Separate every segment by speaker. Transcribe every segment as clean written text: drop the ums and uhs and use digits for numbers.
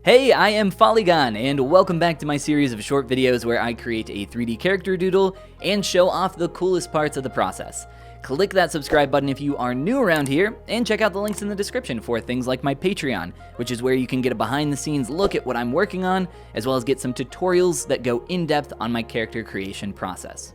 Speaker 1: Hey, I am Follygon, and welcome back to my series of short videos where I create a 3D character doodle and show off the coolest parts of the process. Click that subscribe button if you are new around here, and check out the links in the description for things like my Patreon, which is where you can get a behind-the-scenes look at what I'm working on, as well as get some tutorials that go in-depth on my character creation process.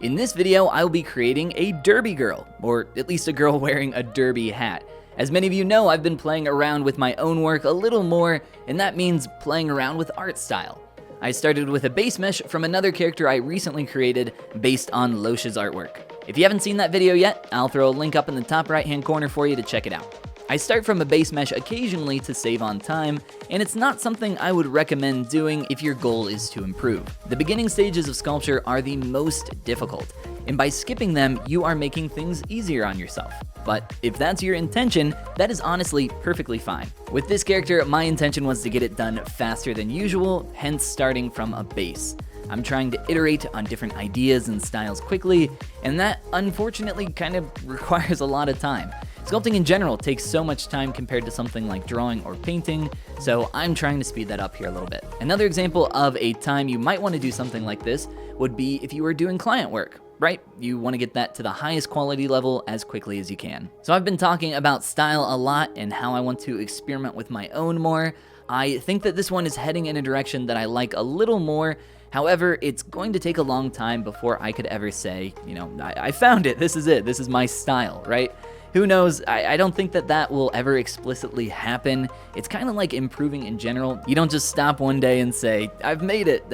Speaker 1: In this video, I will be creating a derby girl, or at least a girl wearing a derby hat. As many of you know, I've been playing around with my own work a little more, and that means playing around with art style. I started with a base mesh from another character I recently created based on Losh's artwork. If you haven't seen that video yet, I'll throw a link up in the top right hand corner for you to check it out. I start from a base mesh occasionally to save on time, and it's not something I would recommend doing if your goal is to improve. The beginning stages of sculpture are the most difficult, and by skipping them, you are making things easier on yourself. But if that's your intention, that is honestly perfectly fine. With this character, my intention was to get it done faster than usual, hence starting from a base. I'm trying to iterate on different ideas and styles quickly, and that unfortunately kind of requires a lot of time. Sculpting in general takes so much time compared to something like drawing or painting, so I'm trying to speed that up here a little bit. Another example of a time you might want to do something like this would be if you were doing client work. Right? You want to get that to the highest quality level as quickly as you can. So I've been talking about style a lot and how I want to experiment with my own more. I think that this one is heading in a direction that I like a little more. However, it's going to take a long time before I could ever say, I found it, this is my style, right? Who knows? I don't think that that will ever explicitly happen. It's kind of like improving in general. You don't just stop one day and say, I've made it.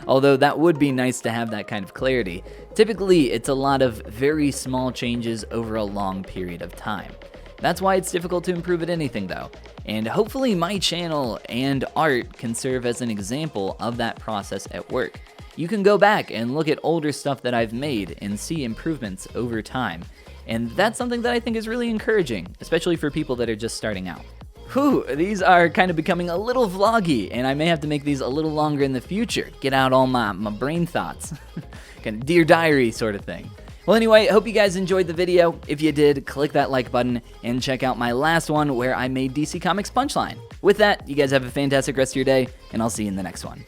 Speaker 1: Although that would be nice to have that kind of clarity. Typically, it's a lot of very small changes over a long period of time. That's why it's difficult to improve at anything though. And hopefully my channel and art can serve as an example of that process at work. You can go back and look at older stuff that I've made and see improvements over time. And that's something that I think is really encouraging, especially for people that are just starting out. Whew, these are kind of becoming a little vloggy, and I may have to make these a little longer in the future. Get out all my brain thoughts. Kind of Dear Diary sort of thing. Well, anyway, hope you guys enjoyed the video. If you did, click that like button and check out my last one where I made DC Comics Punchline. With that, you guys have a fantastic rest of your day, and I'll see you in the next one.